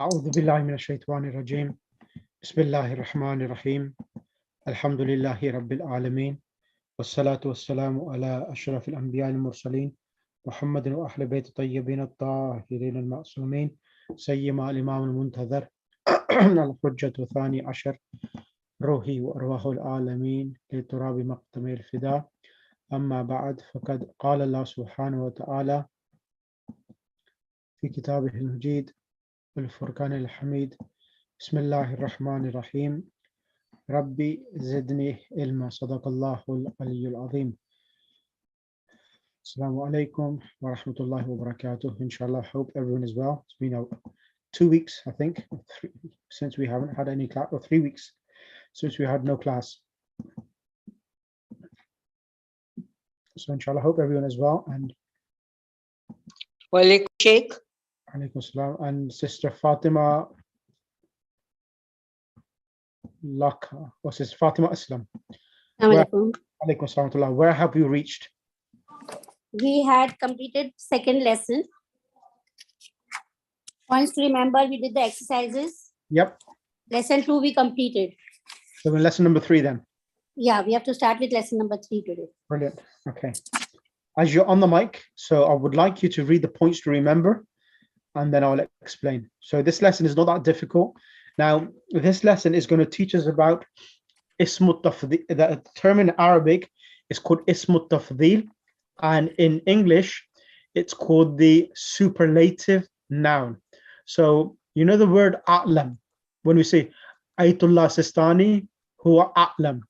أعوذ بالله من الشيطان الرجيم بسم الله الرحمن الرحيم الحمد لله رب العالمين والصلاة والسلام على أشرف الأنبياء المرسلين محمد وأهل بيت الطيبين الطاهرين المعصومين سيما الإمام المنتظر الحجة الثاني عشر روحي وأرواح العالمين لتراب مقدم الفداء أما بعد فقد قال الله سبحانه وتعالى في كتابه المجيد الفرقان الحميد بسم الله الرحمن الرحيم ربي زدني علما صدق الله العلي العظيم. Assalamu alaikum wa rahmatullahi wa barakatuh. Inshallah, hope everyone is well. It's been 2 weeks, I think, since we haven't had any class, or 3 weeks since we had no class. So inshallah, hope everyone is well. And Walaikum Sheikh. alaikum salam. And Sister Fatima Laka, or Sister Fatima Aslam. Alaikum salam. Where have you reached? We had completed second lesson. Once to remember, we did the exercises. Yep. Lesson 2 we completed. So we're lesson number 3 then. Yeah, we have to start with lesson number 3 today. Brilliant. Okay. As you're on the mic, so I would like you to read the points to remember, and then I'll explain. So this lesson is not that difficult. Now, this lesson is going to teach us about Ismut Tafdeel. The term in Arabic is called Ismut Tafdeel, and in English, it's called the superlative noun. So, you know the word A'lam, when we say Ayatullah Sistani, huwa A'lam.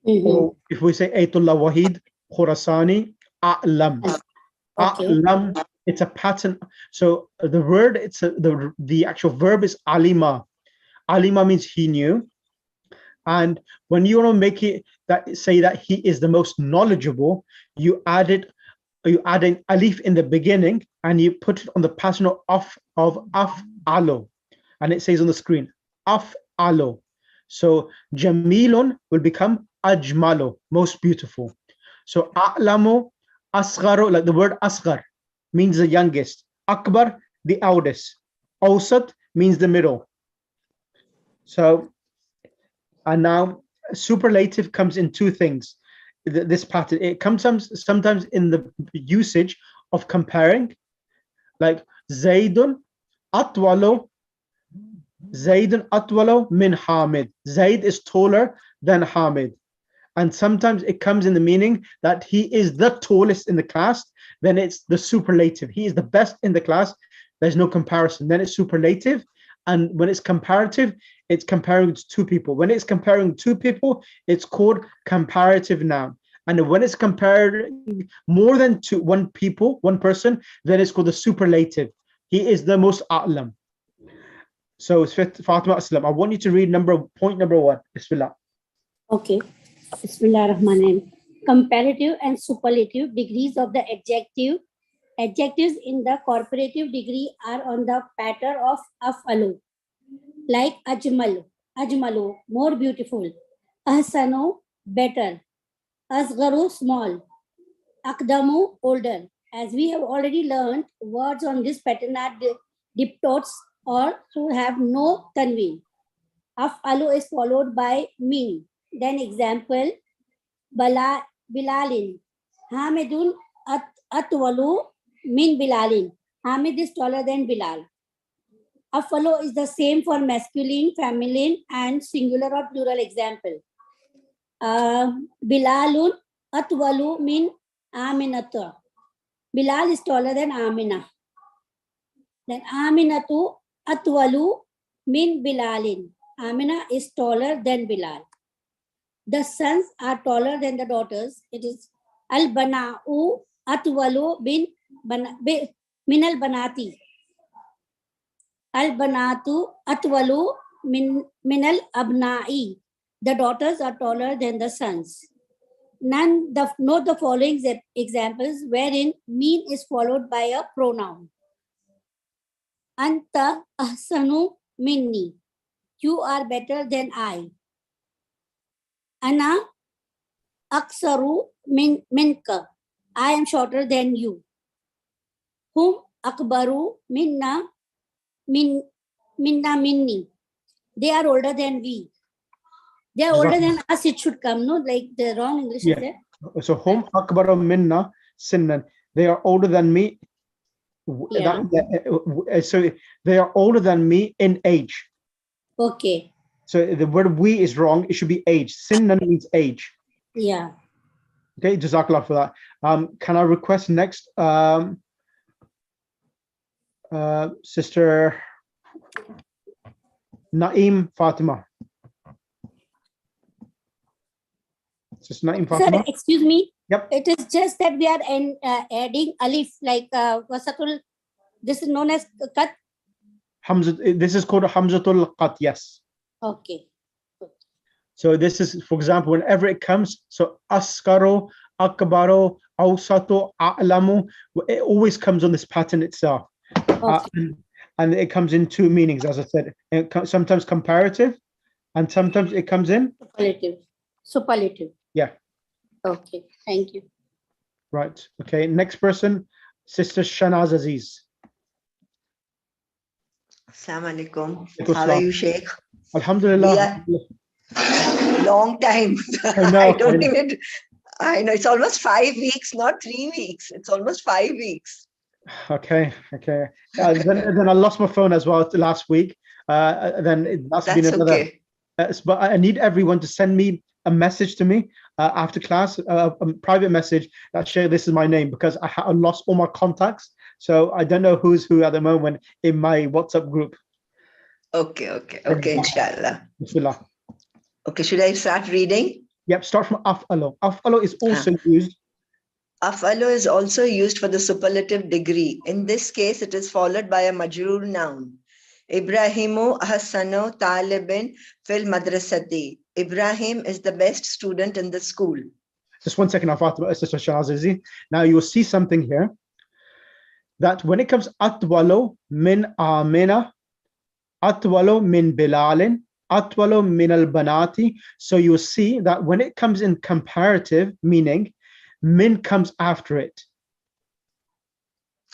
Or if we say Ayatullah Wahid Khurasani, A'lam. Okay. A'lam, it's a pattern. So the word, the actual verb is alima. Alima means he knew. And when you want to make it say that he is the most knowledgeable, you add an alif in the beginning and you put it on the pattern of af'alo, and it says on the screen af'alo. So jamilun will become ajmalo, most beautiful. So a'lamu, asgharu, like the word asghar means the youngest, akbar the eldest, awsat means the middle. So, and now superlative comes in 2 things. This pattern, it comes sometimes in the usage of comparing, like Zaidun atwalo min Hamid. Zaid is taller than Hamid. And sometimes it comes in the meaning that he is the tallest in the class. Then it's the superlative. He is the best in the class. There's no comparison. Then it's superlative. And when it's comparative, it's comparing to 2 people. When it's comparing 2 people, it's called comparative noun. And when it's comparing more than 1 person, then it's called the superlative. He is the most a'lam. So it's Fatima Aslam. I want you to read point number 1. Bismillah. Okay. Bismillah ar-Rahman ar-Rahim. Comparative and superlative degrees of the adjective. Adjectives in the corporative degree are on the pattern of af'alu, like ajmalu, more beautiful, ahsanu, better, asgharu, small, aqdamu, older. As we have already learned, words on this pattern are diptotes or should have no tanween. Af'alu is followed by min. Then example, Bilalin, Hamidun atwalu min Bilalin. Hamid is taller than Bilal. Af'alu is the same for masculine, feminine, and singular or plural. Example, Bilalun atwalu min Aminatu. Bilal is taller than Amina. Then Aminatu atwalu min Bilalin. Amina is taller than Bilal. The sons are taller than the daughters. It is al-bana'u atwalu min al-banati. Al-banatu atwalu min al-abna'i. The daughters are taller than the sons. Note the following examples wherein mean is followed by a pronoun. Anta ahsanu minni. You are better than I. Ana aksaru minka. I am shorter than you. Hum akbaru minna minna, minni. They are older than we. They are older than us. It should come, no? Like the wrong English is there. So hum akbaru minna sinnan. They are older than me. Yeah. So they are older than me in age. Okay. So the word we is wrong. It should be age. Sinnan means age. Yeah. Okay, jazakallah for that. Can I request next Sister Naeem Fatima? Sister Naeem Fatima? Sir, excuse me. Yep. It is just that we are adding alif, like wasatul. This is known as kat. Hamza. This is called Hamzatul Qat. Yes. Okay. So this is, for example, whenever it comes, so askaro, akbaro, awsato, a'lamu, it always comes on this pattern itself. Okay. And it comes in two meanings, as I said. Sometimes comparative, and sometimes it comes in Superlative. Superlative. Yeah. Okay. Thank you. Right. Okay. Next person, Sister Shanaz Aziz. Assalamu alaikum. Alaikum How are salam. you, Sheikh? Alhamdulillah. Long time. I know. I know. It's almost 5 weeks, not 3 weeks. It's almost 5 weeks. Okay. Then I lost my phone as well last week. Then that's been another. Okay. But I need everyone to send me a message to me after class, a private message that share this is my name, because I lost all my contacts. So I don't know who's who at the moment in my WhatsApp group. Okay, inshallah. Bismillah. Okay, should I start reading? Yep, start from af'alo. Af'alo is also used. Af'alo is also used for the superlative degree. In this case, it is followed by a majroor noun. Ibrahimu ahsanu talibin fil madrasati. Ibrahim is the best student in the school. Just 1 second, Sister Shahazizi. Now you will see something here, that when it comes atwalo min amina, atwalo min bilalin, atwalo min al banati. So you will see that when it comes in comparative, meaning min comes after it.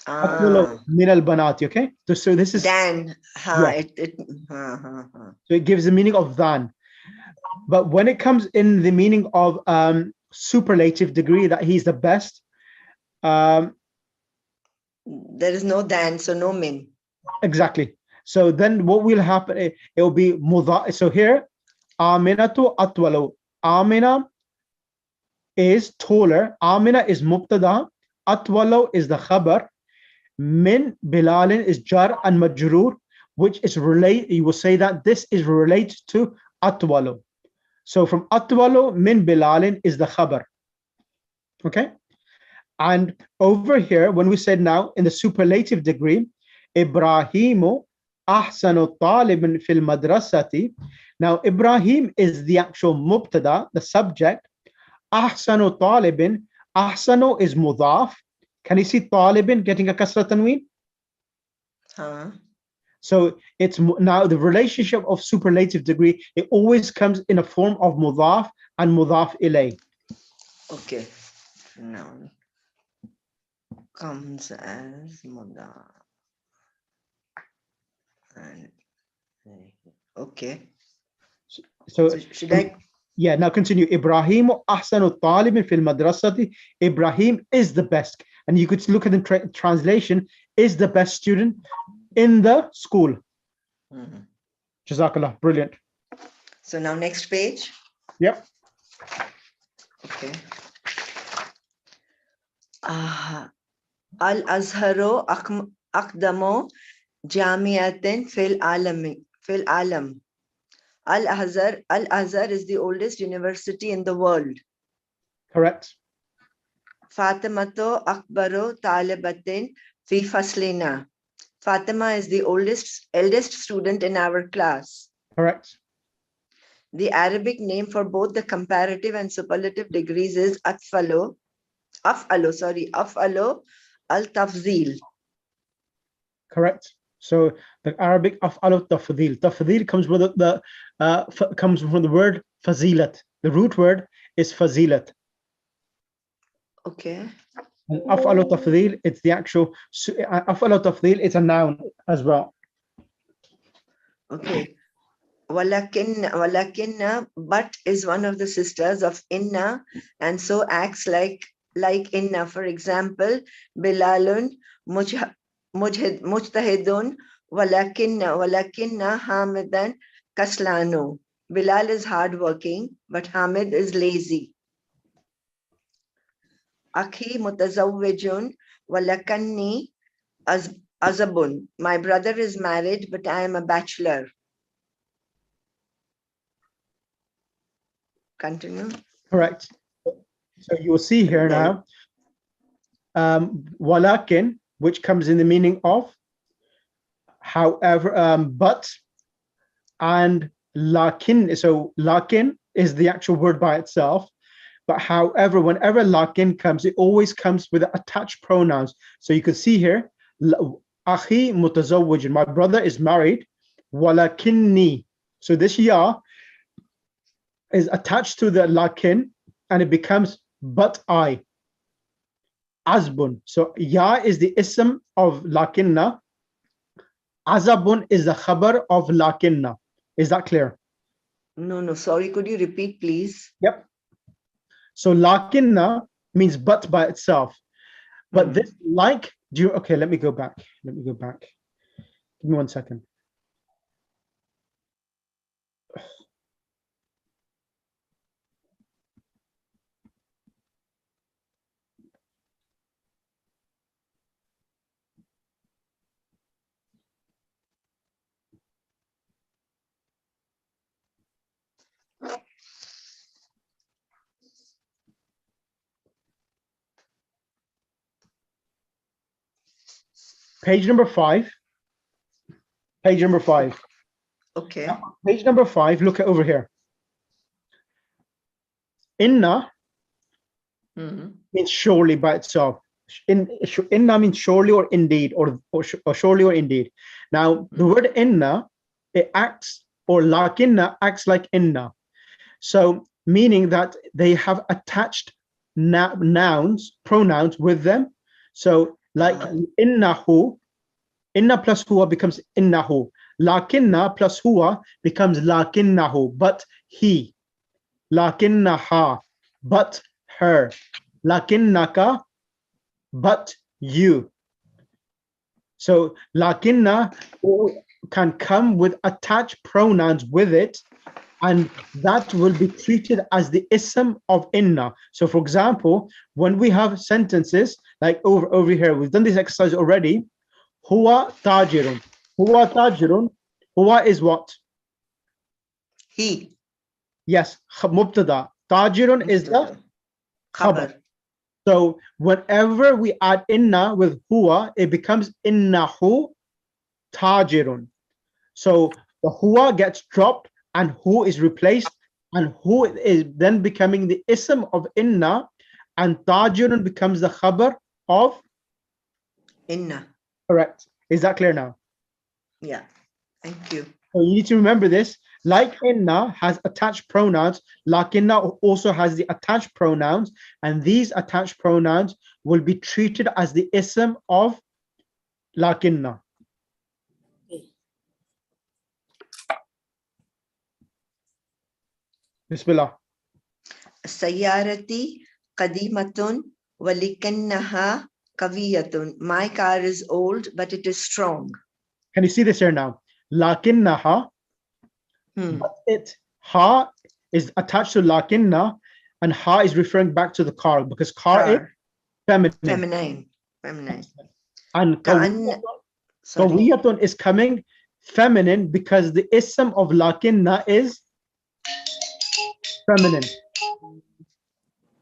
Atwalo min al banati. Okay, so this is Dan. So it gives the meaning of than. But when it comes in the meaning of superlative degree, that he's the best, there is no than, so no min. Exactly. So then what will happen, it will be mudha. So here, aminatu atwalu. Amina is taller. Amina is mubtada. Atwalu is the khabar. Min bilalin is jar and majroor, which is related. You will say that this is related to atwalu. So from atwalu min bilalin is the khabar. Okay. And over here, when we said now in the superlative degree, Ibrahimu ahsanu talibin fil madrasati. Now Ibrahim is the actual mubtada, the subject. Ahsanu talibin. Ahsanu is mudaf. Can you see talibin getting a kasra tanween? So it's now the relationship of superlative degree. It always comes in a form of mudaf and mudaf ilay. Okay. Noun comes as mudaf. Okay. So should I? Yeah, now continue. Ibrahim ahsanu talibin fil madrasati. Ibrahim is the best. And you could look at the translation, is the best student in the school. Jazakallah, brilliant. So now next page. Yep. Okay. Al-Azharu aqdamu jamiatin fil alam. Al-Azhar is the oldest university in the world. Correct. Fatimatu akbaru talibatin fi faslina. Fatima is the eldest student in our class. Correct. The Arabic name for both the comparative and superlative degrees is af'alo al-tafzil. Correct. So the Arabic af'alo tafdil. Tafdil comes with comes from the word fazilat. The root word is fazilat. Okay. And af'alo tafdil, it's the actual af'alo tafdil, it's a noun as well. Okay. Walakinna, but is one of the sisters of Inna and so acts like Inna. For example, Bilalun mujtahidun walakinna Hamidan kaslanu. Bilal is hardworking, but Hamid is lazy. Akhi mutazawwijun walakanni azabun. My brother is married, but I am a bachelor. Continue. Correct. So you will see here now, walakin, which comes in the meaning of however, but, and lakin. So lakin is the actual word by itself, but however, whenever lakin comes, it always comes with attached pronouns. So you can see here, akhi mutazawwijun, my brother is married, walakinni. So this ya is attached to the lakin and it becomes but I. Azbun. So ya is the ism of lakinna. Azabun is the khabar of lakinna. Is that clear? No, sorry. Could you repeat, please? Yep. So lakinna means but by itself. But this like, okay, let me go back. Let me go back. Give me 1 second. Page number 5. Page number 5. Okay. Now, page number 5, look at over here. Inna means surely by itself. Inna means surely or indeed, or surely or indeed. Now, the word inna, it acts, or lakinna acts like inna. So, meaning that they have attached nouns, pronouns with them. So, like innahu, inna plus huwa becomes innahu. Lakinna plus huwa becomes lakinnahu, but he. Lakinnaha, but her. Lakinnaka, but you. So lakinna can come with attached pronouns with it, and that will be treated as the ism of inna. So for example, when we have sentences like over here, we've done this exercise already. Huwa tajirun. Huwa tajirun. Huwa is what? He. Yes, mubtada. Tajirun is the khabar. So whenever we add inna with huwa, it becomes innahu tajirun. So the huwa gets dropped and hu is replaced, and hu is then becoming the ism of inna, and tajirun becomes the khabar of inna. Correct. Is that clear now? Yeah. Thank you. So you need to remember this. Like inna has attached pronouns, lakinna also has the attached pronouns, and these attached pronouns will be treated as the ism of lakinna. Bismillah. Sayyarati qadimatun walikannaha kaviyatun. My car is old, but it is strong. Can you see this here now? Lakinnaha, but ha is attached to lakinna, and ha is referring back to the car because car is feminine. And kawiyatun is coming feminine because the ism of lakinna is feminine.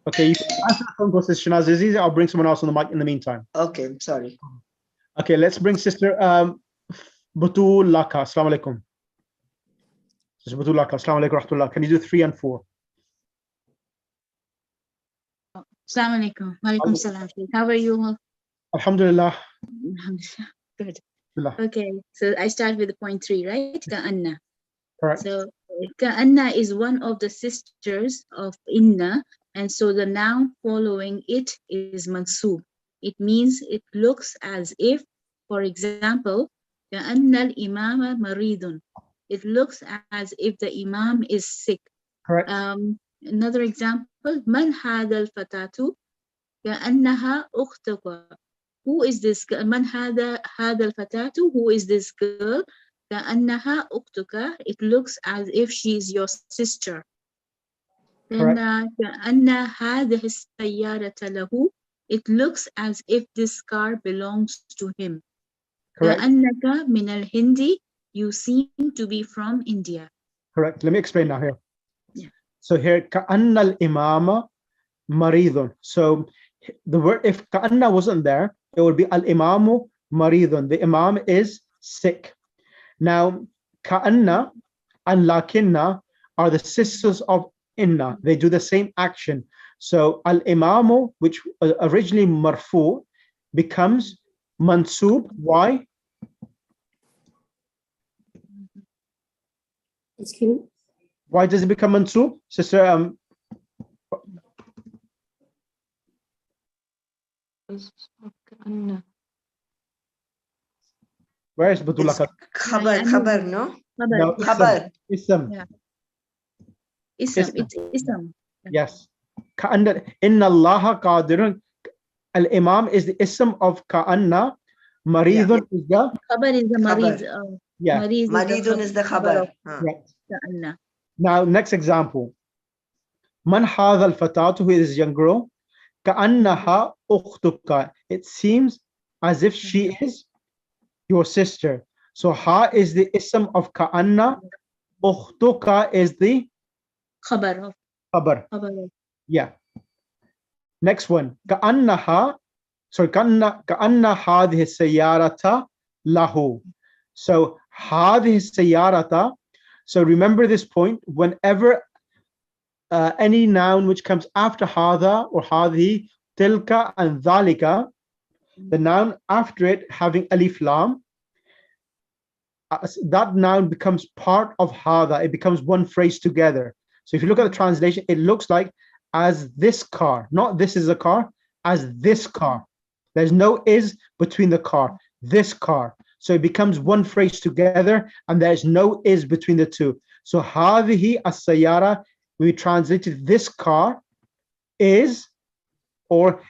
Okay, you can answer the phone call, Sister Shanazizi. I'll bring someone else on the mic in the meantime. Okay, sorry. Okay, let's bring Sister Batul Laka. Assalamu alaikum. Sister Batul Laka. Assalamu alaikum rahmatullah. Can you do 3 and 4? Assalamu alaikum. Walaikum salam. How are you? Alhamdulillah. Good. Okay, so I start with the point 3, right? Ka'anna. Correct. So Ka'anna is one of the sisters of Inna, and so the noun following it is mansub. It means it looks as if, for example, Ka'anna al-imama maridun. it looks as if the Imam is sick. Correct. Another example, Man hada al-fatatu كأنها أختك. Who is this girl? Man hada al-fatatu? Who is this girl? كأنها أختك. It looks as if she is your sister. Then كأن هذه السيارة له. It looks as if this car belongs to him. Correct. كأنك من الهند. You seem to be from India. Correct. Let me explain now here. Yeah. So here, كأن الإمام مريض. So the word, if كأن wasn't there, it would be al-imamu maridun. The imam is sick. Now, كأن and lakinna are the sisters of inna. They do the same action. So al-imamu, which originally marfu, becomes mansub. Why? Excuse me. Why does it become mansub? Sister, where is Batullah? Khabar, no? No, Khabar. ism. Yeah. Ism. It's ism. Yes. كأن إن الله قادر. Al-imam is the ism of كأن. Maridun is the Khabar is the marid. yeah. Maridun is the khabar. Right. كأن. Now, next example. Man hadha al-fatatu, who is young girl. كأنها أختك. It seems as if she is your sister. So ha is the ism of كأن. أختك is the Khabar. khabar. Yeah. Next one. كأنها. So كأن هذه السيارة له. So هذه السيارة. So remember this point. Whenever any noun which comes after هذا or هذه, تلك and ذلك, the noun after it having alif lam, that noun becomes part of هذا. It becomes one phrase together. So if you look at the translation, it looks like as this car, not this is a car, as this car. There's no is between the car, this car. So it becomes one phrase together and there's no is between the two. So هذه السيارة, we translated this car is, or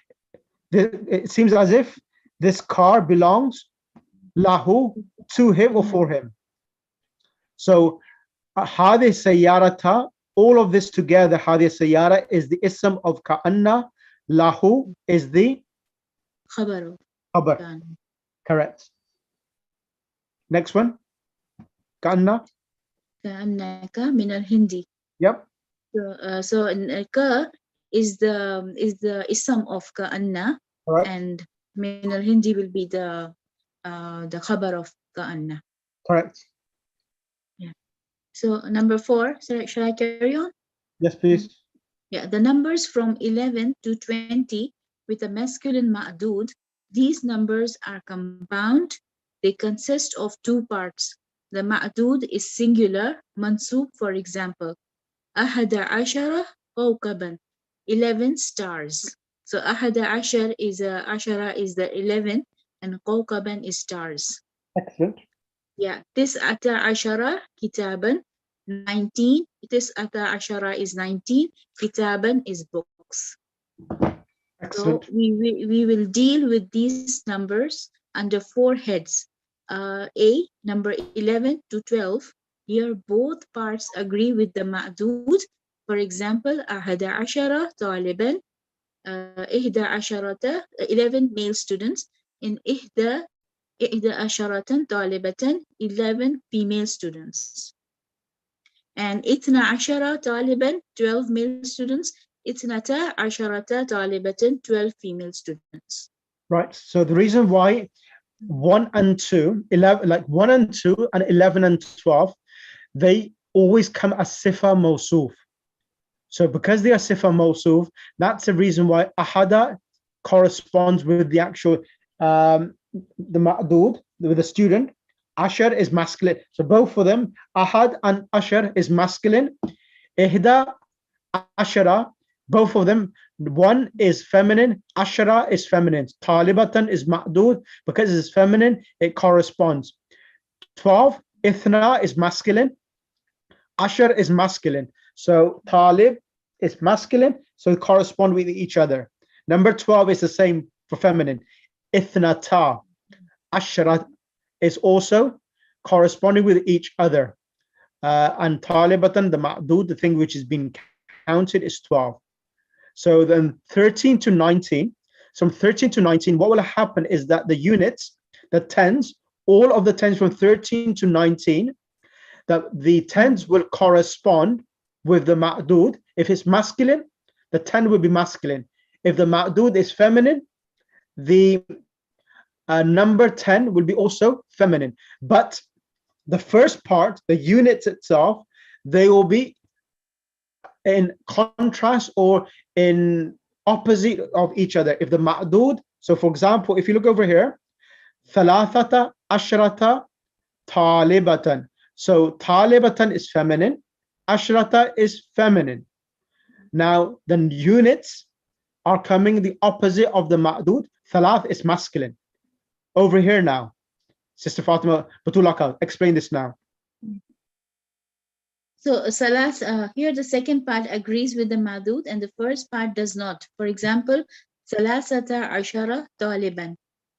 it seems as if this car belongs lahu, to him or for him. So هذه السيارة, all of this together, هذه السيارة is the ism of كأن, lahu is the Khabar. khabar. Correct. Next one. كأن. كأنك من الهند. Yep. So ka is the ism of كأن, and min al-hindi will be the khabar of كأن. Correct. Yeah. So number 4, shall I carry on? Yes, please. Yeah, the numbers from 11 to 20 with a masculine ma'dud, these numbers are compound. They consist of 2 parts. The ma'dud is singular, mansub, for example. Ahada ashara kawkaban, 11 stars. So ahada ashar is ashara is the 11 and kawkaban is stars. Excellent. Yeah, tis'ata ashara kitaban, 19. Tis'ata ashara is 19. Kitaban is books. Excellent. So we will deal with these numbers under 4 heads. A, number 11 to 12. Here both parts agree with the ma'dud. For example, ahada ashara taliban, ihda asharata, 11 male students. In ihda asharatan talibatan, 11 female students. And ithna ashara taliban, 12 male students. Ithnata asharata talibatan, 12 female students. Right. So the reason why 1 and 2, 11, like 1 and 2 and 11 and 12, they always come as sifa mawsuf. So because they are sifa mawsuf, that's the reason why ahada corresponds with the actual the ma'dud, with the student. Ashar is masculine. So both of them, ahad and ashar is masculine. Ihda ashara, both of them, 1 is feminine, ashara is feminine. Talibatan is ma'dud, because it's feminine, it corresponds. 12 Ithna is masculine. Ashar is masculine. So Talib is masculine. So they correspond with each other. Number 12 is the same for feminine. Ithnata. Ashara is also corresponding with each other. And Talibatan, the ma'dud, the thing which is being counted, is 12. So then 13 to 19. So from 13 to 19, what will happen is that the units, the tens, all of the tens from 13 to 19, that the tens will correspond with the ma'dud. If it's masculine, the 10 will be masculine. If the ma'dud is feminine, the number 10 will be also feminine. But the first part, the units itself, they will be in contrast or in opposite of each other. If the ma'dud, so for example, if you look over here, thalathata ashrata talibatan. So talibatan is feminine, ashrata is feminine. Now the units are coming the opposite of the ma'dud. Thalath is masculine. Over here now, Sister Fatima Batulaka, explain this now. So salas, here the second part agrees with the madud and the first part does not. For example, salasata ashara taliban.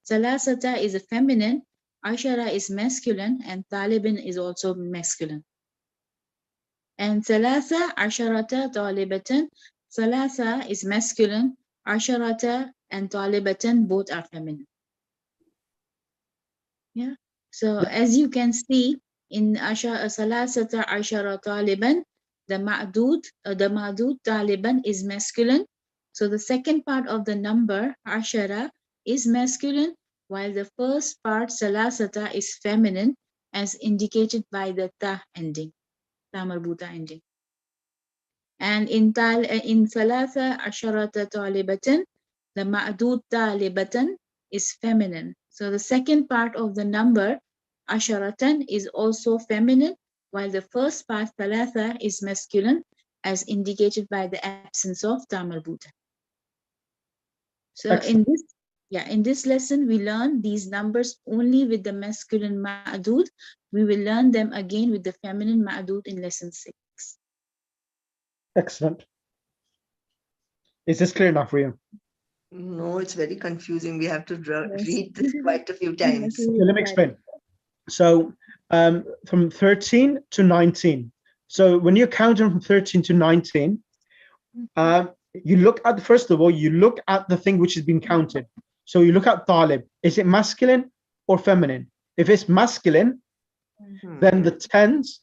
Salasata is a feminine, ashara is masculine, and taliban is also masculine. And salasa asharata talibatan. Salasa is masculine, asharata and talibatan both are feminine. Yeah. So as you can see in salasata ashara taliban, the ma'dud taliban is masculine. So the second part of the number ashara is masculine, while the first part salasata is feminine, as indicated by the ta ending, ta marbuta ending. And in salasa asharata talibatan, the ma'dud talibatan is feminine. So the second part of the number asharatan is also feminine, while the first part thalatha is masculine, as indicated by the absence of ta marbuta. So Excellent. in this lesson we learn these numbers only with the masculine ma'dud. We will learn them again with the feminine ma'dud in lesson 6. Excellent. Is this clear enough for you? No, it's very confusing. We have to Yes. read this quite a few times. Yes. Okay, let me explain. So from 13 to 19. So when you're counting from 13 to 19, you look at, first of all, you look at the thing which is being counted. So you look at talib. Is it masculine or feminine? If it's masculine, then the tens,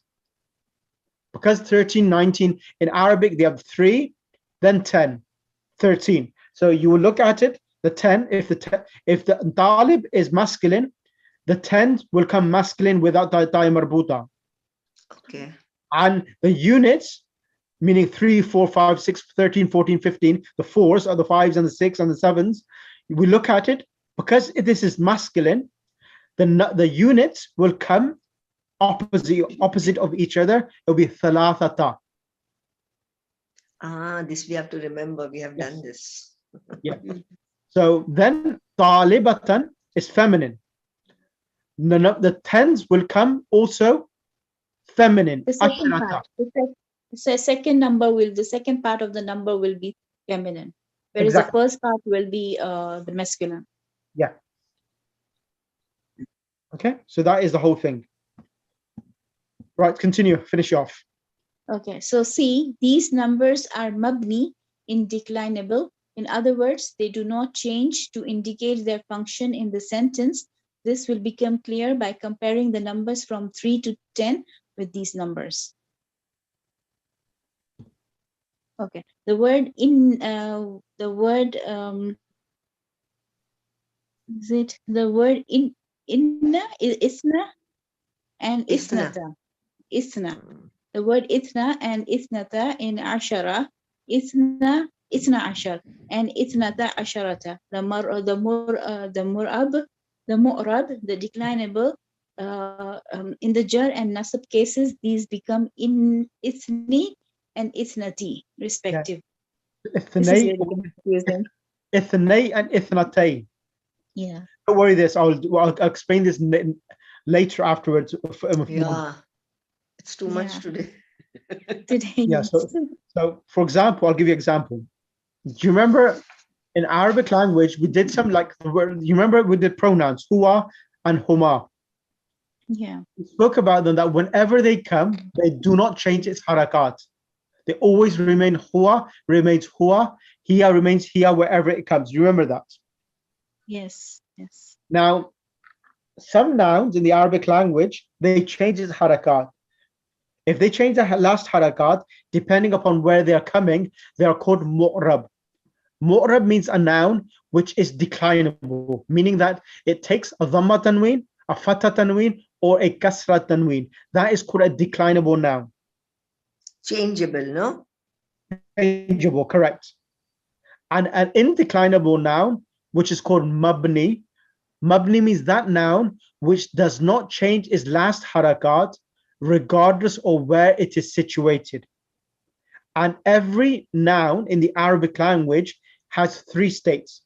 because 13, 19 in Arabic, they have 3, then 10, 13. So you will look at it, the 10, if the talib is masculine, the 10 will come masculine without the ta marbuta. Okay. And the units, meaning 3, 4, 5, 6, 13, 14, 15, the 4s are the 5s and the 6 and the 7s. We look at it, because this is masculine, the units will come opposite of each other. It will be thalathata. This we have to remember. We have done this. Yeah. So then talibatan is feminine. The tens will come also feminine. The second part, the second part of the number will be feminine, whereas Exactly. the first part will be the masculine. Yeah. Okay, so that is the whole thing. Right, continue, finish off. Okay, so see, these numbers are mabni, indeclinable. In other words, they do not change to indicate their function in the sentence. This will become clear by comparing the numbers from 3 to 10 with these numbers. Okay, the word inna is isna and isnata. Isna. The word ithna and ithnata in ashara, ithna ashar and ithnata asharata. The mu'rab, the declinable, in the jar and nasab cases, these become in ithni and ithnati, respective. Yeah. This is very confusing. Ithnay and ithnatay. Yeah. Don't worry, I'll explain this later afterwards. Yeah, it's too much Yeah. today. Today. Yeah. So for example, I'll give you an example. Do you remember in Arabic language we did some like the word? You remember we did pronouns huwa and huma. Yeah. We spoke about them that whenever they come, they do not change its harakat. They always remain huwa, remains huwa, hiya remains hiya wherever it comes. You remember that? Yes. Yes. Now, some nouns in the Arabic language, they change its harakat. If they change the last harakat, depending upon where they are coming, they are called mu'rab. Mu'rab means a noun which is declinable, meaning that it takes a dhamma tanween, a fatha tanween, or a kasra tanween. That is called a declinable noun. Changeable, no? Changeable, correct. And an indeclinable noun, which is called mabni. Mabni means that noun which does not change its last harakat regardless of where it is situated. And every noun in the Arabic language has 3 states.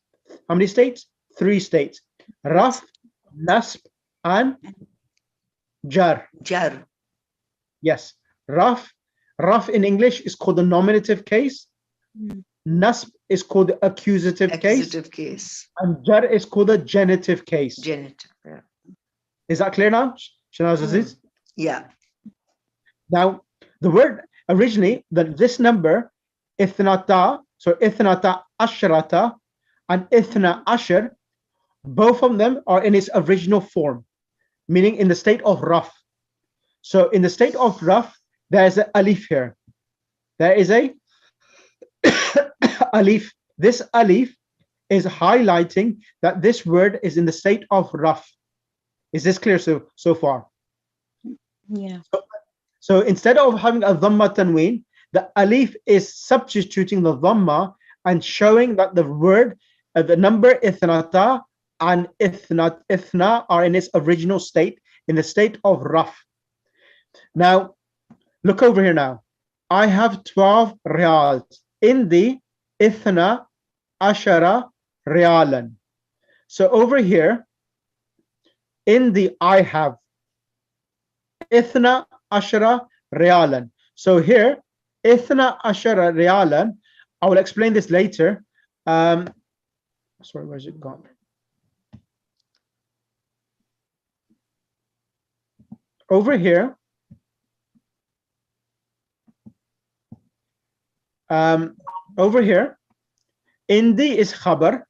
How many states? 3 states. Raf, nasb, and jar. Jar. Yes. Raf in English is called the nominative case. Nasb is called the accusative case. And jar is called the genitive case. Genitive, yeah. Is that clear now, Shanaz Aziz? Yeah. Now, the word originally, this number, ithnata, so ithnata ashrata and ithna ashar, both of them are in its original form, meaning in the state of raf. So in the state of raf, there is an alif here. There is a alif. This alif is highlighting that this word is in the state of raf. Is this clear so far? Yeah. So instead of having a dhamma tanween, the alif is substituting the dhamma and showing that the word, the number ithnata and ithna are in its original state, in the state of raf. Now, look over here now. I have 12 riyals in the ithna ashara riyalan. So over here, in the I have, ithna ashara riyalan. So here, ithna ashara riyalan, I will explain this later. Sorry, where's it gone? Over here, indi is khabar.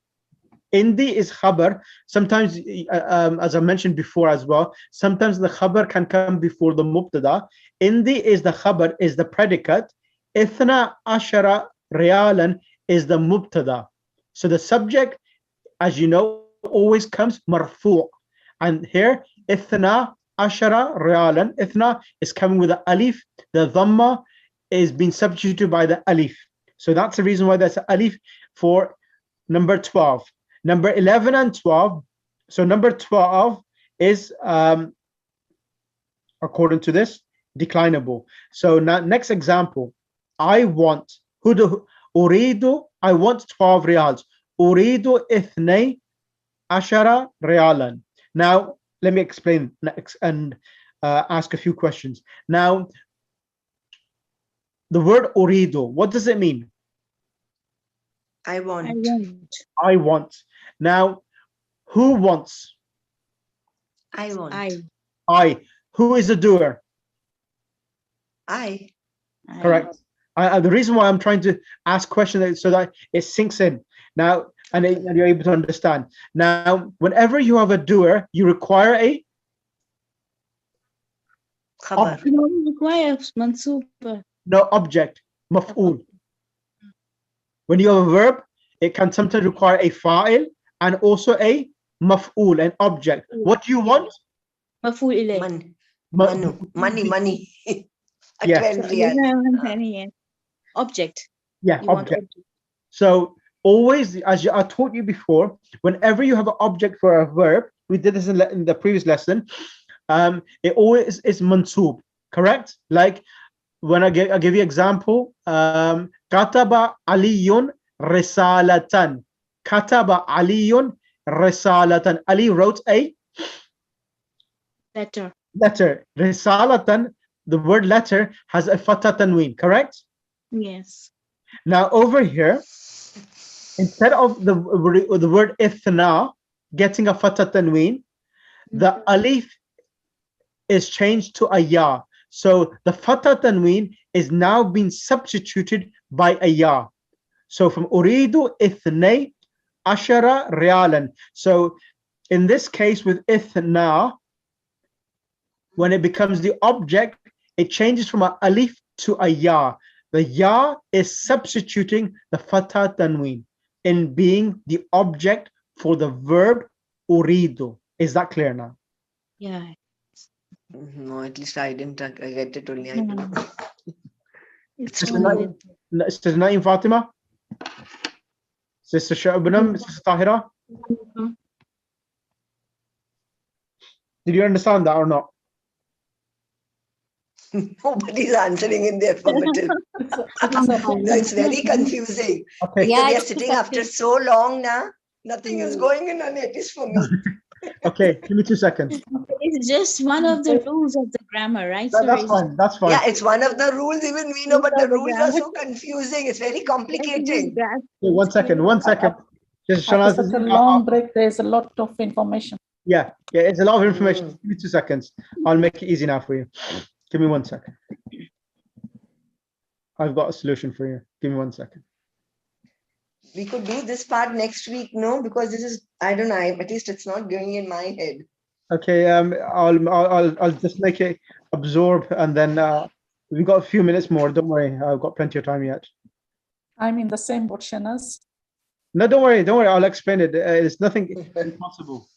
Indi is khabar. Sometimes, as I mentioned before as well, sometimes the khabar can come before the mubtada. Indi is the khabar, is the predicate. Ithna ashara riyalan is the mubtada. So the subject, as you know, always comes marfu'. And here, ithna ashara riyalan, ithna is coming with the alif. The dhamma is being substituted by the alif. So that's the reason why there's an alif for number 12. Number 11 and 12. So number 12 is, according to this, declinable. So now, next example. I want, uridu, I want 12 riyals. Uridu ithnay ashara riyalan. Now, let me explain next and ask a few questions. Now, the word uridu, what does it mean? I want. I want. Now, who wants? I want. I. Who is the doer? I. Correct. The reason why I'm trying to ask questions is so that it sinks in. Now, and you're able to understand. Now, whenever you have a doer, you require a Khabar. No, object. Maf'ul. When you have a verb, it can sometimes require a fa'il and also a maf'ul, an object. What do you want? Maf'ul ilayh. Money. Yes. Object. Yeah, object. So always, as I taught you before, whenever you have an object for a verb, we did this in the previous lesson, it always is mansub, correct? Like when I give you example, kataba aliyun risalatan. Kataba aliyun risalatan. Ali wrote a Letter. Letter. Risalatan, the word letter has a fatha tanween, correct? Yes. Now over here, instead of the word ithna getting a fatha tanween, the alif is changed to a ya. So the fatha tanween is now being substituted by a ya. So from uridu ithnay ashara rialan. So in this case with ithna, when it becomes the object, it changes from a alif to a ya. The ya is substituting the fatha tanween in being the object for the verb uridu. Is that clear now? Yeah. No, at least I didn't get it only. I don't know. It's Sister only with Sister Naim Fatima? Sister Sha'banam? Sister Tahira? Did you understand that or not? Nobody's answering in the affirmative. No, it's very confusing. Okay. Because we are it's sitting after so long now. Nothing is going in on it, is for me. Okay, give me 2 seconds. It's just one of the rules of the grammar, right? That's It's fine. That's fine. Yeah, it's one of the rules, even we know, but the of the rules are grammar. so confusing. It's very Just complicated. grasp Okay, 1 second. 1 second. Just After Shanaz, such a long break, there's a lot of information. yeah, it's a lot of information. Mm. Give me 2 seconds. I'll make it easy now for you. Give me 1 second. I've got a solution for you. Give me 1 second. We could do this part next week, no? Because this is, I don't know, at least it's not going in my head. Okay, I'll just make it absorb, and then we've got a few minutes more. Don't worry, I've got plenty of time yet. I'm in the same boat, Shanaz. No, don't worry, don't worry. I'll explain it. It's nothing impossible.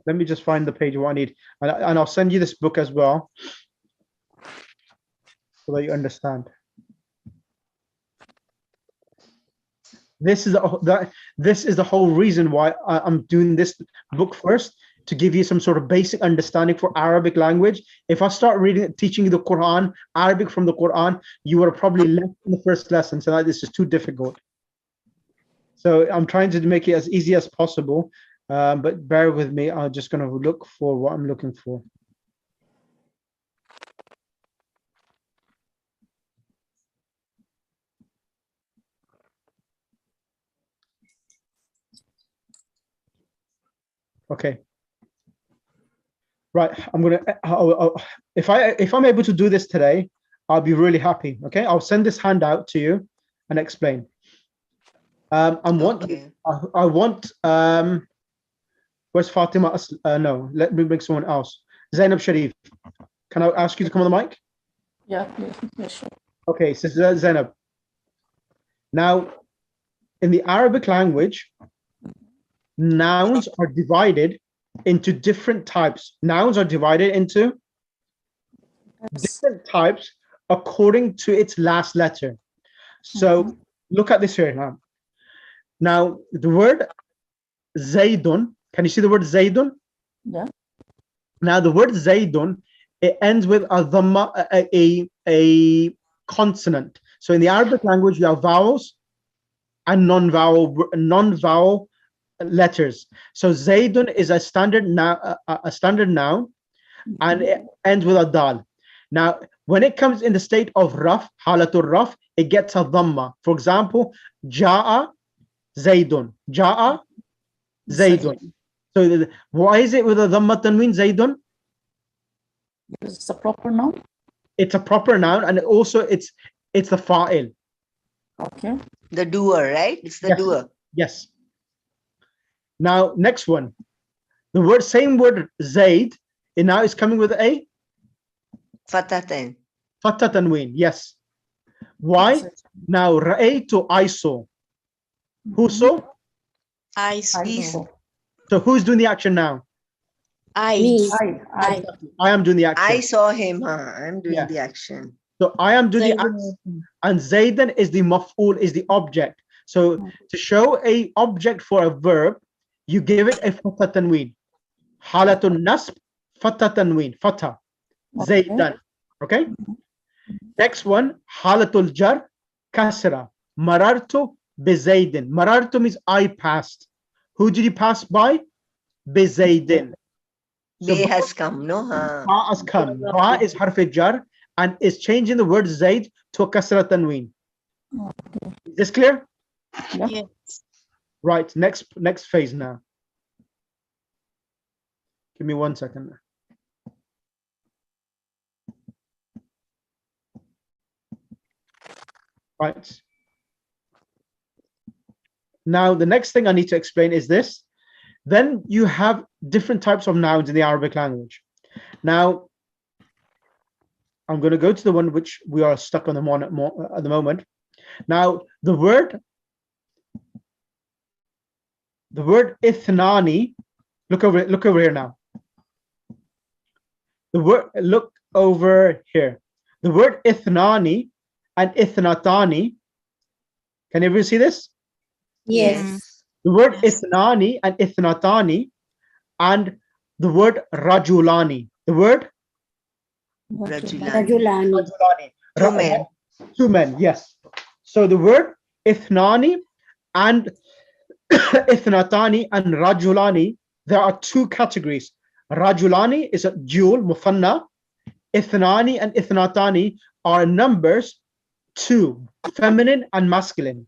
Let me just find the page what I need, and I'll send you this book as well, so that you understand. This is the whole reason why I'm doing this book first, to give you some sort of basic understanding for Arabic language. If I start teaching you the Quran, Arabic from the Quran, you would have probably left in the first lesson. So that this is too difficult. So I'm trying to make it as easy as possible, but bear with me. I'm just going to look for what I'm looking for. Okay. Right, I'm gonna. If I'm able to do this today, I'll be really happy. Okay, I'll send this handout to you and explain. I want. Where's Fatima? No, let me bring someone else. Zainab Sharif. Can I ask you to come on the mic? Yeah, yeah, sure. Okay, so Zainab. Now, in the Arabic language, nouns are divided into different types. Nouns are divided into different types according to its last letter. So look at this here now. Now, the word Zaydun, can you see the word Zaydun? Yeah. Now, the word Zaydun, it ends with a dhamma, a consonant. So in the Arabic language, you have vowels and non-vowel letters. So Zaydun is a standard noun, and it ends with a dal. Now, when it comes in the state of raf, halatul raf, it gets a dhamma. For example, ja'a Zaydun, ja'a Zaydun. So why is it with a dhamma tanween Zaydun? It's a proper noun. It's a proper noun, and also it's the fa'il. Okay. The doer, right? It's the doer. Yes. Now, next one. The same word Zayd, and now it's coming with a Fatatan. fatha tanween. Yes. Why? Now, ra'aytu, I saw. Who saw? I saw. So who's doing the action now? Me. I am doing the action. I saw him, huh? I'm doing the action. So I am doing the action, and Zaydan is the maf'ul, is the object. So to show a object for a verb, you give it a fatha tanween. Halatun nasb, fatha tanween, fatha. Zaydan. Okay? Next one, halatul jar, kasra. Marartu bizaydin. Marartu means I passed. Who did you pass by? Bizaydin. So Bay has come, no? ba has come. Ba is harf jar and is changing the word Zaid to a kasra tanween. Is this clear? Yeah. Yes. Right. Next phase now. Give me 1 second. Right. Now, the next thing I need to explain is this. Then you have different types of nouns in the Arabic language. Now, I'm going to go to the one which we are stuck on at the moment. Now, the word ithnani, look over here now. Look over here. The word ithnani and ithnatani, can everyone see this? Yes. The word Yes. ithnani and ithnatani and the word rajulani. The word Rajulani. Rajulani. rajulani. Two men. Two men, yes. So the word ithnani and ithnatani and rajulani, there are two categories. Rajulani is a dual, mufanna. Ithnani and ithnatani are numbers two, feminine and masculine.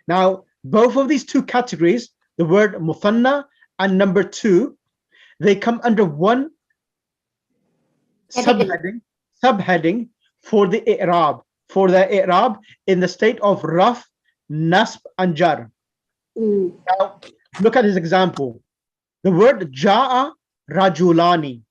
Now, both of these two categories, the word mufanna and number two, they come under one subheading for the i'rab in the state of raf, nasb and jar. Now look at this example. The word ja'a rajulani.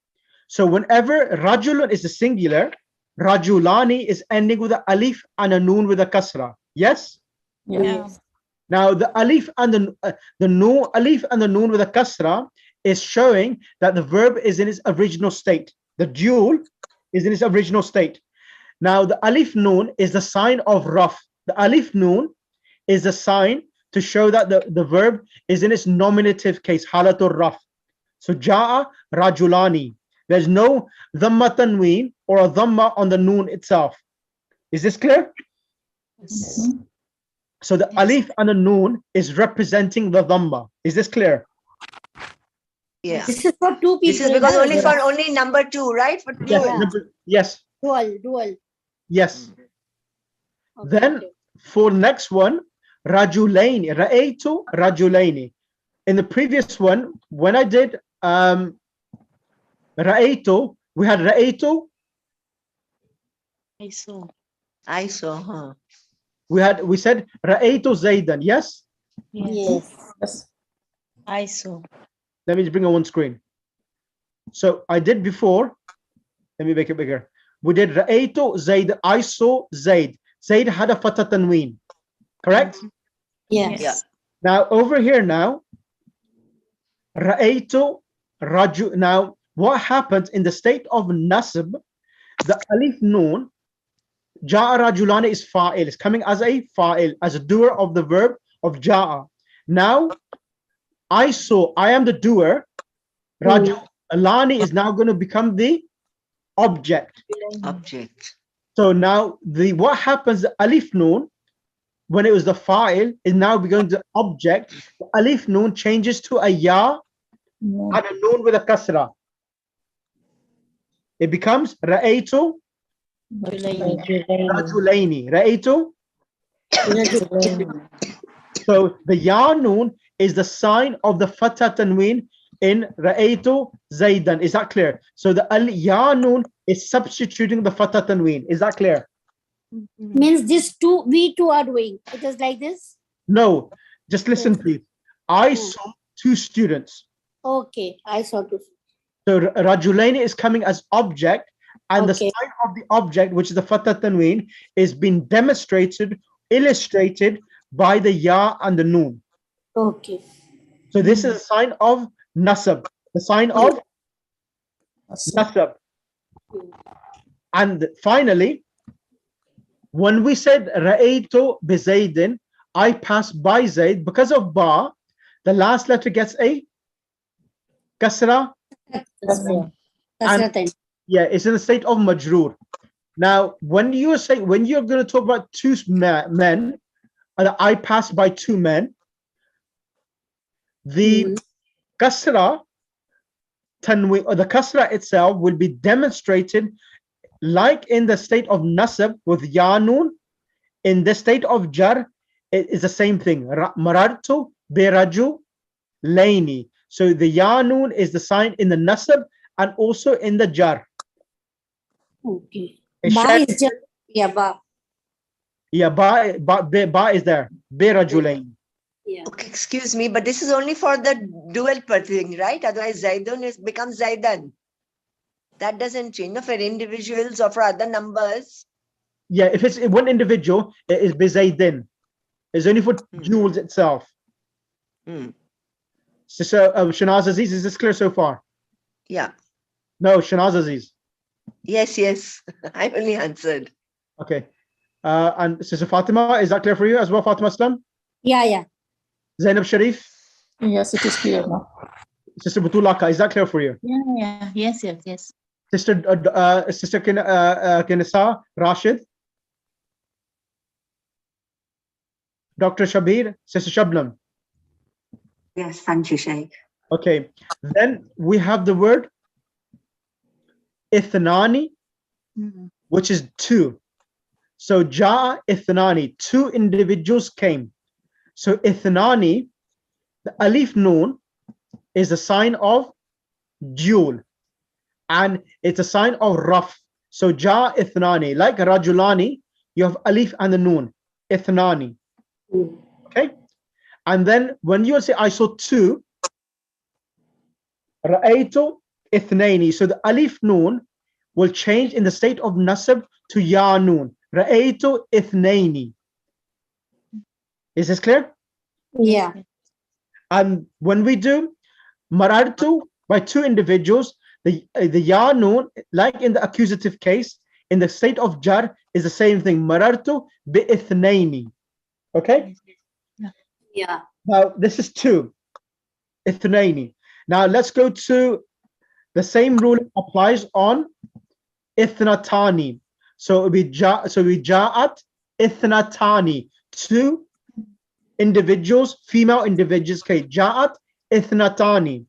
So whenever rajulun is the singular, rajulani is ending with an alif and a noon with a kasra. Yes. Yes. Now the alif and the noon, alif and the noon with a kasra is showing that the verb is in its original state. The dual is in its original state. Now the alif noon is the sign of raf. The alif noon is a sign to show that the verb is in its nominative case, halatul raf. So ja'a rajulani. There's no dhamma tanween or a dhamma on the noon itself. Is this clear? Yes. So the Yes. alif and the noon is representing the dhamma. Is this clear? Yeah. This is for two people. This is because na? only for only number two, right? For Yes. dual. Yes. Dual. Yes. Okay, Then okay. for next one, rajulaini, ra'aytu rajulaini. In the previous one, when I did ra'aytu, we had ra'aytu, I saw. I saw, we said ra'aytu zaidan. Yes. Yes. Yes. I saw. Let me just bring on one screen. So I did before. Let me make it bigger. We did ra'aytu zaid. I saw zaid. Zaid had a fatha tanween. Correct? Yes. Yeah. Now over here now, ra'aytu raju. Now what happens in the state of nasb? The alif noon, ja'a rajulani is fa'il. It's coming as a fa'il, as a doer of the verb of ja'a. Now I saw, I am the doer. Rajulani is now going to become the object. object. So now what happens, the alif noon, when it was the fa'il, is now becoming the object. The alif noon changes to a ya No. and a noon with a kasra. It becomes ra'aytu rajulaini. Ra'aytu. So the ya noon is the sign of the fatha tanween in ra'aytu zaidan. Is that clear? So the ya noon is substituting the fatha tanween. Is that clear? Means this two, we two are doing. It is like this? No, just listen please. I saw two students. Okay, I saw two. So rajulaini is coming as object, and the Okay. sign of the object, which is the fatha tanween, is being demonstrated, illustrated by the ya and the noon. Okay. So this is a sign of nasab, the sign of nasab. And finally, when we said ra'aytu bi Zaidin, I passed by Zaid, because of ba, the last letter gets a kasra. Kasratan. Yeah, it's in the state of majroor. Now, when you're going to talk about two men, I passed by two men, the kasra tanween or the kasra itself will be demonstrated like in the state of nasab with ya noon. In the state of jar, it is the same thing. Marartu biraju laini. So the ya noon is the sign in the nasab and also in the jar. Okay. It's Ba shared- is just, yeah, ba. Yeah, ba is there. Birajulain. Yeah. Okay, excuse me, but this is only for the dual per thing, right? Otherwise, Zaidun becomes Zaidan. That doesn't change. No, for individuals or for other numbers. Yeah, if it's one individual, it is bizaydin. It's only for jewels itself. Hmm. So, Shanaz Aziz, is this clear so far? Yeah. No, Shanaz Aziz. Yes, yes. I only answered. Okay. And Sister Fatima, is that clear for you as well, Fatima Islam? Yeah, yeah. Zainab Sharif, Yes, it is clear now. Sister Butulaka, is that clear for you? Yeah. Yes. Sister Kinesa Rashid, Dr. Shabir, Sister Shabnam. Yes, thank you, Sheikh. Okay. Then we have the word ithnani, Mhm. which is two. So ja ithnani, two individuals came. So ithnani, the alif noon is a sign of dual, and it's a sign of raf. So ja ithnani, like rajulani, you have alif and the noon, ithnani. Mm. Okay. And then when you say I saw two, ra'aytu ithnaini. So the alif noon will change in the state of nasab to ya noon. Ra'aytu ithnaini. Is this clear? Yeah. And when we do marartu by two individuals, the ya noon, like in the accusative case, in the state of jar, is the same thing. Marartu bi ithnaini. Okay. Yeah. Now this is two. Ithnaini. Now let's go to the same rule applies on ithnatani. So we ja'at ithnatani, two individuals, female individuals. Okay, ja'at ithnatani.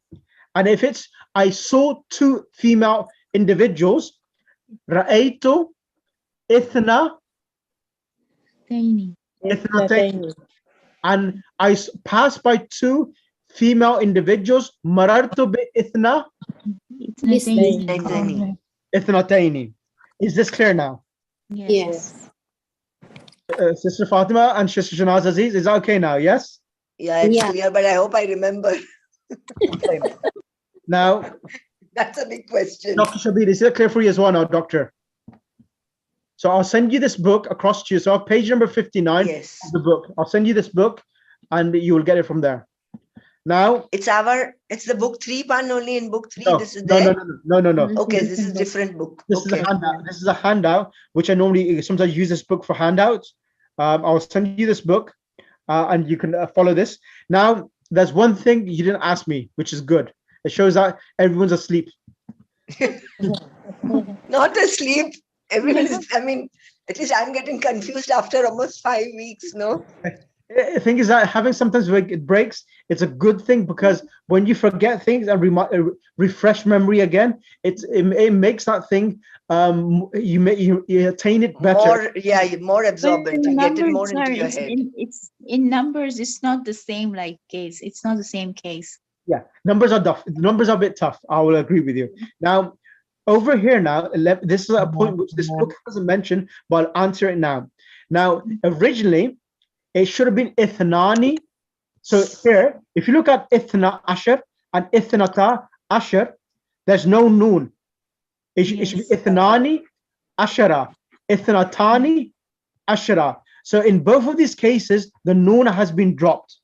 And if it's I saw two female individuals, ra'aytu ithna Tiny. ithnatayn. And I passed by two female individuals, marartu bi ithna It's This not name. tiny. Tiny. ithnatayn. Is this clear now? Yes. Sister Fatima and Sister Shanaz Aziz, is that okay now? Yes? Yeah, it's Yeah. clear, but I hope I remember. Okay. Now, That's a big question. Dr. Shabir, is that clear for you as well now, Doctor? So I'll send you this book across to you. So page number 59 Yes. of the book. I'll send you this book and you will get it from there. Now, It's the book 3 one only in book 3. no, This is no, there. no. Okay, this is different book. This is Okay. a handout. This is a handout, which I normally sometimes use this book for handouts. I'll send you this book and you can follow this. Now, there's one thing you didn't ask me, which is good. It shows that everyone's asleep. Not asleep. Everyone is, I mean, at least I'm getting confused after almost 5 weeks, no? The thing is that having sometimes it breaks, it's a good thing because when you forget things and refresh memory again, it makes that thing you attain it better. More absorbent. You get it more into your head. It's in numbers. It's not the same like case. It's not the same case. Yeah, numbers are tough. Numbers are a bit tough. I will agree with you. Now, over here now, this is a point which this book doesn't mention, but I'll answer it now. Now, originally, it should have been ithnani. So here, if you look at ithna ashar and ithnata ashar, there's no noon. It should be ithnani ashara, ithnatani ashara. So in both of these cases, the noon has been dropped.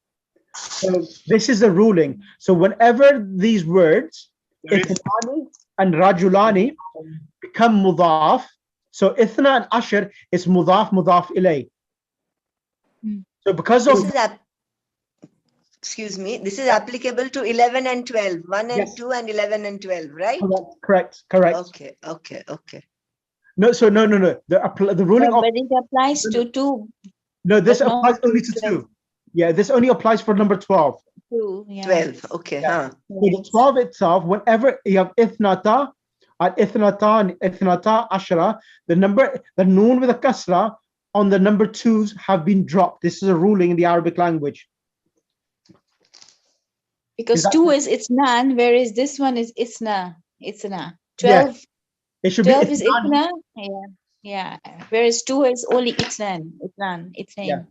So this is the ruling. So whenever these words, ithnani and rajulani, become mudaf, so ithna and ashar is mudaf ilay. So because of Excuse me, this is applicable to 11 and 12, 1 and 2 and 11 and 12, right? Correct. Okay. No, so no. The ruling of But it applies to two. no, this but not applies only to 12. 2. Yeah, this only applies for number 12. 2, yeah. 12. Okay. Yeah. Huh. So the 12 itself, whenever you have ithnata and ithnata ashara, the noon with a kasra on the number twos have been dropped. This is a ruling in the Arabic language. Because that 2 is Itnan, whereas this one is Itna. 12, Yes, it should be 12 is ithnan. Itna. Yeah. Yeah. Whereas 2 is only Itnan. Yeah. Itnain.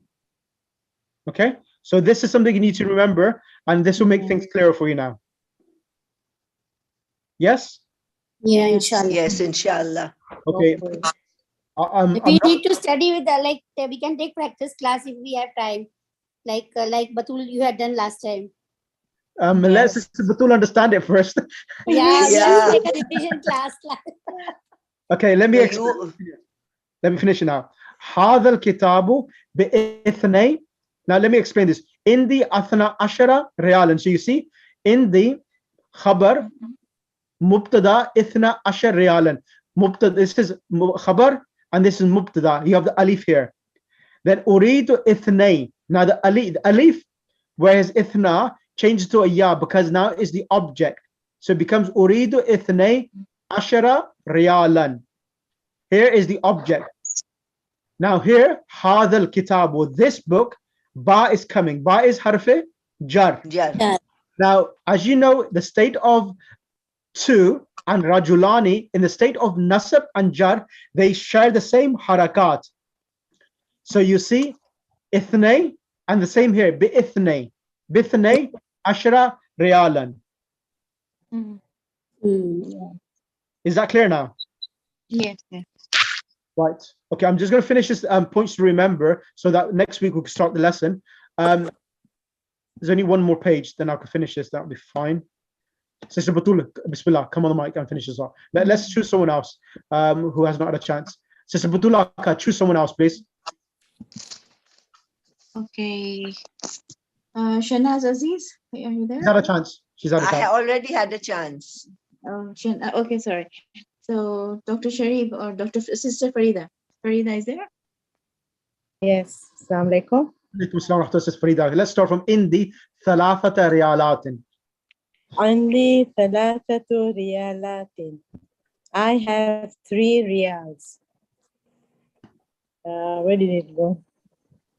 Okay, so this is something you need to remember, and this will make things clearer for you now. Yes? Yeah, Yes. inshallah. Yes, inshallah. Okay. If we need to study with like we can take practice class if we have time, like Batul you had done last time. Let's Batul understand it first. Yeah, we Yeah. have to take a revision class. Okay, let me So explain. Let me finish it now. هذا الكتاب باثنين. Now let me explain this. In the athna ashara riyalan. So you see, in the khabar mubtada ithna ashar riyalan. Mubtada, this is khabar and this is mubtada. You have the alif here. Then uridu ithnay. Now the alif, whereas ithna changes to a ya because now is the object. So it becomes uridu ithnay ashara riyalan. Here is the object. Now here, hadal kitabu, this book, ba is coming. Ba is harfe jar. Yeah. Now, as you know, the state of two and rajulani, in the state of nasab and jar, they share the same harakat. So you see, ithnay, and the same here, bi ithnay. Bithnay, ashra riyalan. Is that clear now? Yes. Yes. Right. Okay, I'm just going to finish this points to remember so that next week we can start the lesson. There's only one more page, then I can finish this. That'll be fine. Sister Batul, Bismillah, come on the mic and finish this off. Let's choose someone else who has not had a chance. Sister Batul, choose someone else, please. Okay. Shanaz Aziz, are you there? She's had a chance. She's had a I chance. already had a chance. Okay, sorry. So Dr. Sharif or Sister Farida. Farida is there? Yes. Assalamu alaikum. Let's start from Indi ثلاثة ريالات. عندي ثلاثة ريالات. I have 3 reals. Where did it go?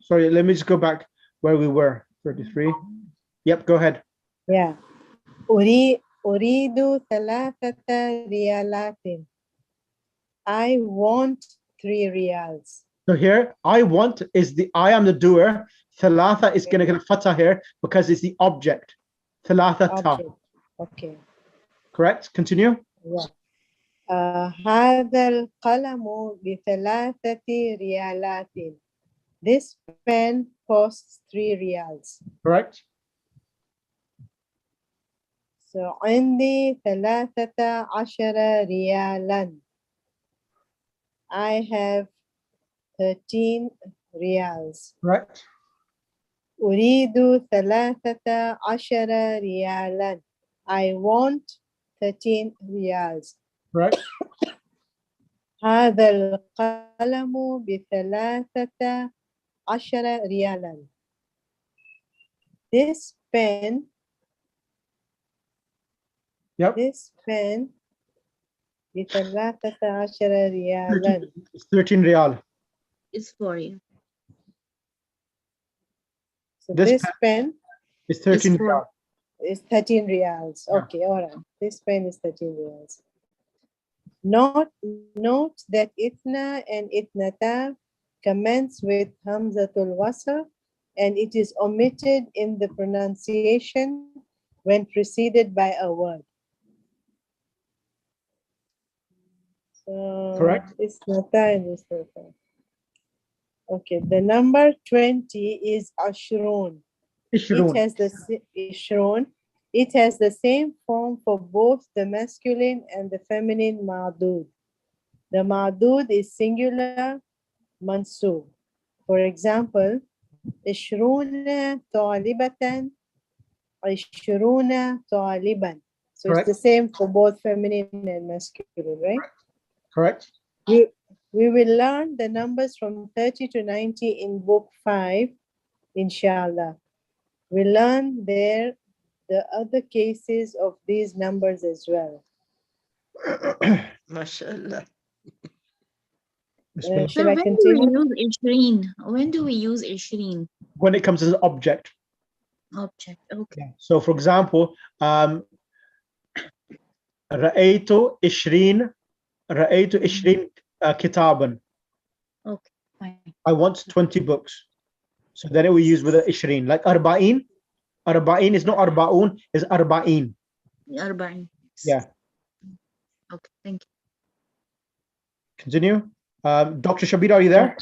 Sorry, let me just go back where we were. 33. Yep, go ahead. Yeah. أريد ثلاثة ريالات. I want 3 reals. So here, I want is I am the doer. Thalatha is going to get a fatah here because it's the object. Thalatha ta. Okay. Correct? Continue. Yeah. هذا القلم بثلاثة ريالات. This pen costs 3 reals. Correct. So عندي 13 ريالا. I have 13 reals. Correct. أريد 13 ريالا. I want 13 reals. Correct. هذا القلم ب13 ريالا. This pen. Yep. This pen ب13 ريالا. It's 13 real. It's for you. So this pen is 13 real. Is 13 reals. Yeah. Okay, all right. This pen is 13 reals. Note that itna and itnata commence with hamzatul wasl, and it is omitted in the pronunciation when preceded by a word. So Correct. Itnata and itnata. Okay, the number 20 is ashrun. Ishrun. It has the same form for both the masculine and the feminine ma'dud. The ma'dud is singular mansub. For example, ishruna talibatan, ishruna taliban. So Correct. it's the same for both feminine and masculine, right? Correct. We will learn the numbers from 30 to 90 in book 5, inshallah. We learn there the other cases of these numbers as well. MashaAllah. Bismillah. Shall So I when do we continue? use Ishreen? When do we use Ishreen? When it comes as an object. Object. Okay. Yeah. So for example, رأيت 20 رأيت 20 كتابا. Okay. Fine. I want 20 books. So then it will use with a 20. Like arba'in. Arba'in is not arba'un, it's arba'in. Arba'in. Yeah. Okay. Thank you. Continue. Dr. Shabir, are you there?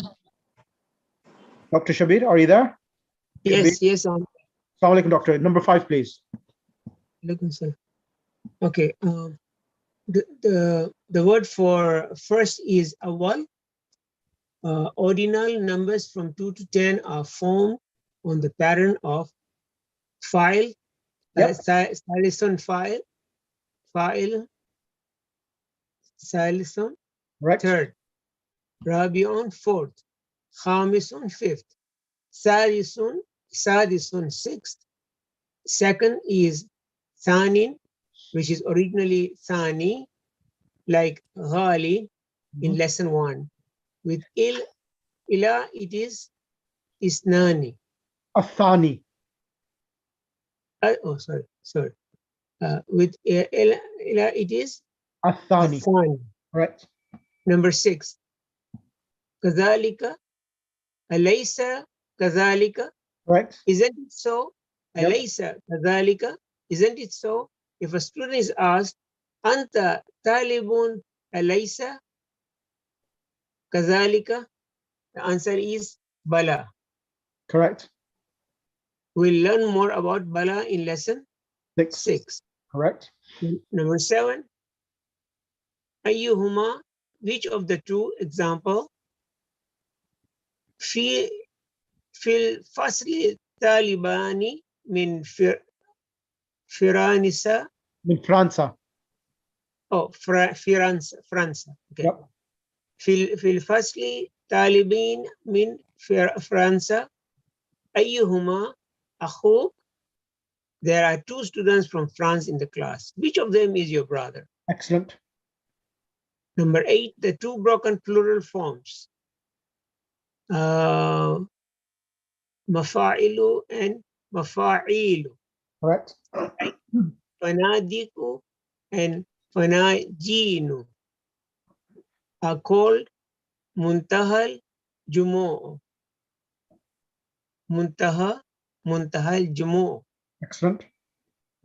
Dr. Shabir, are you there? Yes, yes. Assalamu alaikum, doctor. Number 5, please. Okay. The word for first is awal. Ordinal numbers from 2 to 10 are formed on the pattern of file, silison file, silison, Right. third, rabion, fourth, khamisun, fifth, sadison, sixth. Second is thanin, which is originally thani, like ghali in lesson 1. With ila, it is isnani. Athani. Oh, sorry. With ila, it is Athani. athani. Right. Number 6. Kadhalika, alaysa, kadhalika. Right. Isn't it so? Yep. Alaysa, kadhalika. Isn't it so? If a student is asked, anta talibun alaysa, kadhalika, the answer is bala. Correct. We'll learn more about bala in lesson 6. Correct. Number 7. Ayyuhuma, which of the two? Example. Fil fasli talibani min firanisa. Min Franza. Oh, Franza. Okay. Yep. Fil fasli talibin min Franza. Ayyuhuma akhuk. There are 2 students from France in the class. Which of them is your brother? Excellent. Number 8, the 2 broken plural forms. Mafa'ilu and mafa'ilu. Correct. Fanadiku and fanajinu are called muntahal jumu'. Muntahal jumu'. Excellent.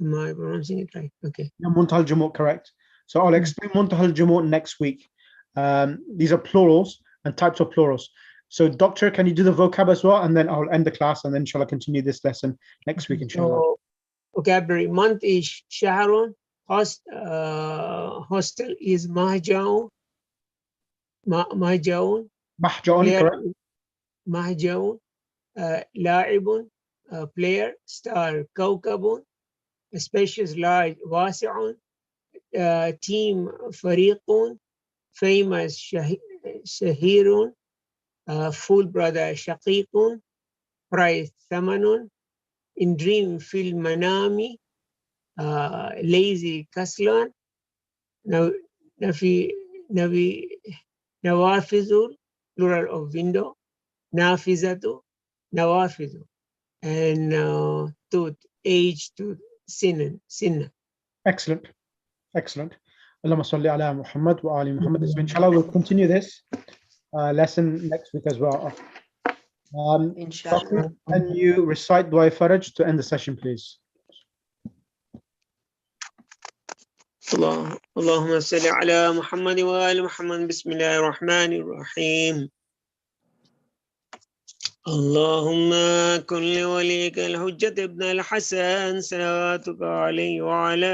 Am I pronouncing it right? Okay. Yeah, Muntahal Jumu', correct. So I'll explain Muntahal Jumu' next week. These are plurals and types of plurals. So doctor, can you do the vocab as well? And then I'll end the class and then shall I continue this lesson next week, inshallah. So, vocabulary. Month is shahrun. Hostel is mahjaun. Mahjaun, Player, correct. mahjaun. La'ibun, player. Star, kawkabun. Spacious, large, wasi'un. Team, fariqun. Famous, shahirun. Full brother, shaqiqun. Price, thamanun. In dream, fil manami. Lazy, kaslan. Nawafizul, plural of window. Nafizatu, nawafizu. And tooth, age, tooth, sinna. Excellent. Excellent. Allahumma salli ala Muhammad wa ali Muhammad. So inshallah, we'll continue this lesson next week as well. Inshallah. Can you recite Dua Faraj to end the session, please? اللهم صل على محمد وآل محمد بسم الله الرحمن الرحيم اللهم كن لوليك الحجة ابن الحسن صلواتك عليه وعلى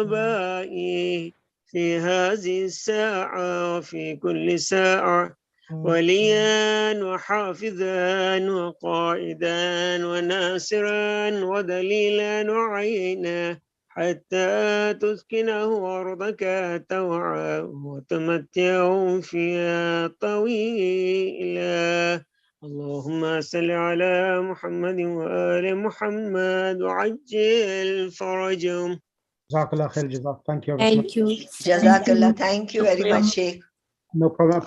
آبائه في هذه الساعة وفي كل ساعة وليا وحافظا وقائدا وناصرا ودليلا وعينا حتى تسكنه أرضك توعا وتمتعه فيها طويلا اللهم صل على محمد وآل محمد وعجل فرجهم. Jazakallah khair, Jazak. Thank you ever so much. Thank you. Jazakallah. Thank you very Shukriya. much, Sheikh. No problem.